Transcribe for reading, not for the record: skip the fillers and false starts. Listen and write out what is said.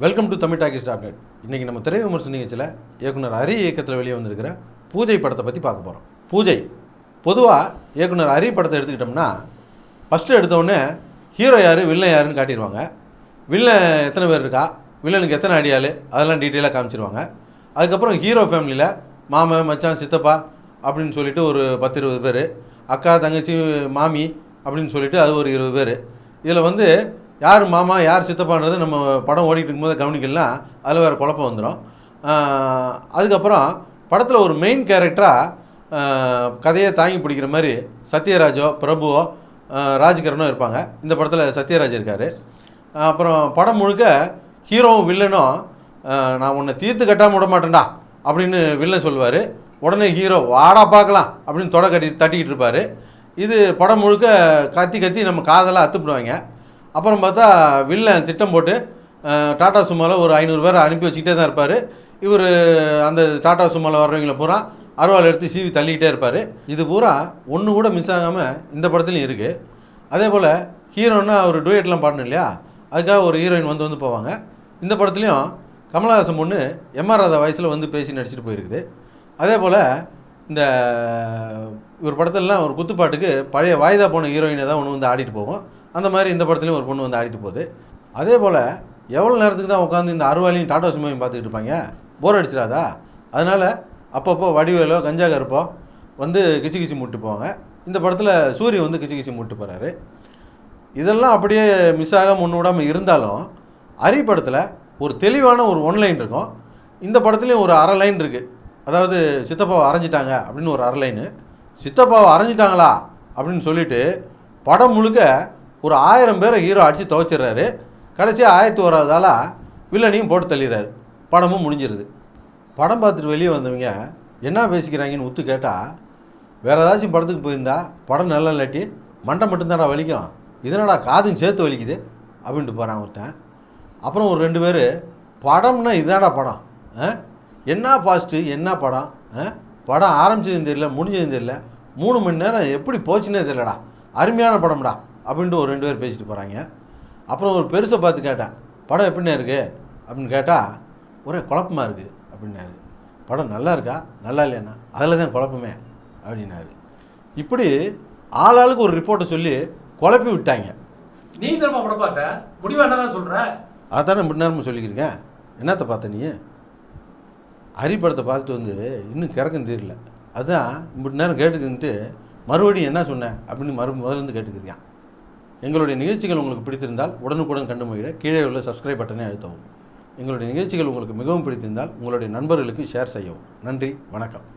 Welcome to Tamil talkies dot net. இன்றைக்கி நம்ம திரை விமர்சன நிகழ்ச்சியில் இயக்குனர் ஹரி இயக்கத்தில் வெளியே வந்திருக்கிற பூஜை படத்தை பற்றி பார்க்க போகிறோம். பூஜை பொதுவாக இயக்குனர் ஹரி படத்தை எடுத்துக்கிட்டோம்னா ஃபஸ்ட்டு எடுத்தோடனே ஹீரோ யார் வில்லன் யாருன்னு காட்டிடுவாங்க. வில்லன் எத்தனை பேர் இருக்கா, வில்லனுக்கு எத்தனை அடியாள், அதெல்லாம் டீட்டெயிலாக காமிச்சிருவாங்க. அதுக்கப்புறம் ஹீரோ ஃபேமிலியில் மாமன் மச்சான் சித்தப்பா அப்படின்னு சொல்லிட்டு ஒரு 10-20 பேர், அக்கா தங்கச்சி மாமி அப்படின்னு சொல்லிட்டு அது ஒரு 20 பேர். இதில் யார் மாமா யார் சித்தப்பான்றது நம்ம படம் ஓடிட்டு இருக்கும்போது கவனிக்கலாம், அதில் வேறு குழப்பம் வந்துடும். அதுக்கப்புறம் படத்தில் ஒரு மெயின் கேரக்டராக கதையை தாங்கி பிடிக்கிற மாதிரி சத்யராஜோ பிரபுவோ ராஜ்கரனோ இருப்பாங்க. இந்த படத்தில் சத்யராஜ் இருக்கார். அப்புறம் படம் முழுக்க ஹீரோவும் வில்லனும் நான் உன்னை தீர்த்து கட்டாமல் விட மாட்டேன்டா அப்படின்னு வில்லன் சொல்லுவார். உடனே ஹீரோ வாடா பார்க்கலாம் அப்படின்னு தட்டிக்கிட்டு இருப்பார். இது படம் முழுக்க கத்தி நம்ம காதெல்லாம் அத்துப்பிடுவாங்க. அப்புறம் பார்த்தா வில்லன் திட்டம் போட்டு டாடா சும்மாவில் ஒரு 500 பேரை அனுப்பி வச்சுக்கிட்டே தான் இருப்பார். இவர் அந்த டாடா சும்மாவில் வர்றவங்களை பூரா அருவாள் எடுத்து சீவி தள்ளிக்கிட்டே இருப்பார். இது பூரா ஒன்று கூட மிஸ் ஆகாமல் இந்த படத்துலையும் இருக்குது. அதே போல் ஹீரோன்னா அவர் டூயட்லாம் பாடணும் இல்லையா, அதுக்காக ஒரு ஹீரோயின் வந்து போவாங்க. இந்த படத்துலையும் கமலஹாசன் பொண்ணு எம்ஆர் ராதா வயசில் பேசி நடிச்சிட்டு போயிருக்குது. அதே போல் இந்த ஒரு படத்துலலாம் ஒரு குத்துப்பாட்டுக்கு பழைய வாய்தா போன ஹீரோயினை தான் ஒன்று ஆடிட்டு போவோம். அந்த மாதிரி இந்த படத்துலையும் ஒரு பொண்ணு ஆடிட்டு போகுது. அதே போல் எவ்வளோ நேரத்துக்கு தான் உட்காந்து இந்த அருவாலையும் டாடா சுமையும் பார்த்துக்கிட்டு இருப்பாங்க, போர் அடிச்சிடாதா? அதனால் அப்பப்போ வடிவேலோ கஞ்சா கருப்போ கிச்சு மூட்டு போவாங்க. இந்த படத்தில் சூரிய கிச்சு மூட்டு போகிறாரு. இதெல்லாம் அப்படியே மிஸ் ஆகாமல் ஒன்று விடாமல் இருந்தாலும் ஹரி படத்தில் ஒரு தெளிவான ஒரு ஒன்லைன் இருக்கும். இந்த படத்துலேயும் ஒரு அரை லைன் இருக்குது. அதாவது சித்தப்பாவை அரைஞ்சிட்டாங்க அப்படின்னு ஒரு அரை லைனு. சித்தப்பாவை அரைஞ்சிட்டாங்களா அப்படின்னு சொல்லிட்டு படம் முழுக்க ஒரு 1000 பேரை ஹீரோ அடித்து துவைச்சிட்றாரு. கடைசியாக 1001ஆவதால் வில்லனையும் போட்டு தள்ளிடுறாரு. படமும் முடிஞ்சிருது. படம் பார்த்துட்டு வெளியே வந்தவங்க என்ன பேசிக்கிறாங்கன்னு ஒத்து கேட்டால், வேறு ஏதாச்சும் படத்துக்கு போயிருந்தா படம் நல்லா இல்லாட்டி மண்டை மட்டும்தான்டா வலிக்கும், இதனடா காதும் சேர்த்து வலிக்குது அப்படின்ட்டு போகிறான் ஒருத்தன். அப்புறம் ஒரு 2 பேர் படம்னா இதாடா படம், என்ன ஃபாஸ்ட்டு என்ன படம், படம் ஆரம்பிச்சதுன்னு தெரியல முடிஞ்சதுன்னு தெரியல, 3 மணி நேரம் எப்படி போச்சுன்னே தெரியலடா, அருமையான படம்டா அப்படின்ட்டு ஒரு 2 பேர் பேசிட்டு போகிறாங்க. அப்புறம் ஒரு பெருசை பார்த்து கேட்டேன், படம் எப்படின்னா இருக்குது அப்படின்னு கேட்டால், ஒரே குழப்பமாக இருக்குது அப்படின்னாரு. படம் நல்லா இருக்கா நல்லா இல்லையாண்ணா, அதில் தான் குழப்பமே அப்படின்னாரு. இப்படி ஆளாளுக்கு ஒரு ரிப்போர்ட்டை சொல்லி குழப்பி விட்டாங்க. நீ தரமா படம் பார்த்த முடிவு என்னதான் சொல்கிற? அதானே இப்படி நேரமாக சொல்லிக்கிறேன். என்னத்தை பார்த்த நீ? ஹரி படத்தை பார்த்துட்டு இன்னும் கிறக்கம் தெரியல, அதுதான் இப்படி நேரம் கேட்டுக்கிட்டு மறுபடியும் என்ன சொன்னேன் அப்படின்னு முதலேருந்து கேட்டுக்கிறேன். எங்களுடைய நிகழ்ச்சிகள் உங்களுக்கு பிடித்திருந்தால் உடனுக்குடன் கண்டு மகிழ கீழே உள்ள சப்ஸ்கிரைப் பட்டனை அழுத்தவும். எங்களுடைய நிகழ்ச்சிகள் உங்களுக்கு மிகவும் பிடித்திருந்தால் உங்களுடைய நண்பர்களுக்கு ஷேர் செய்யவும். நன்றி, வணக்கம்.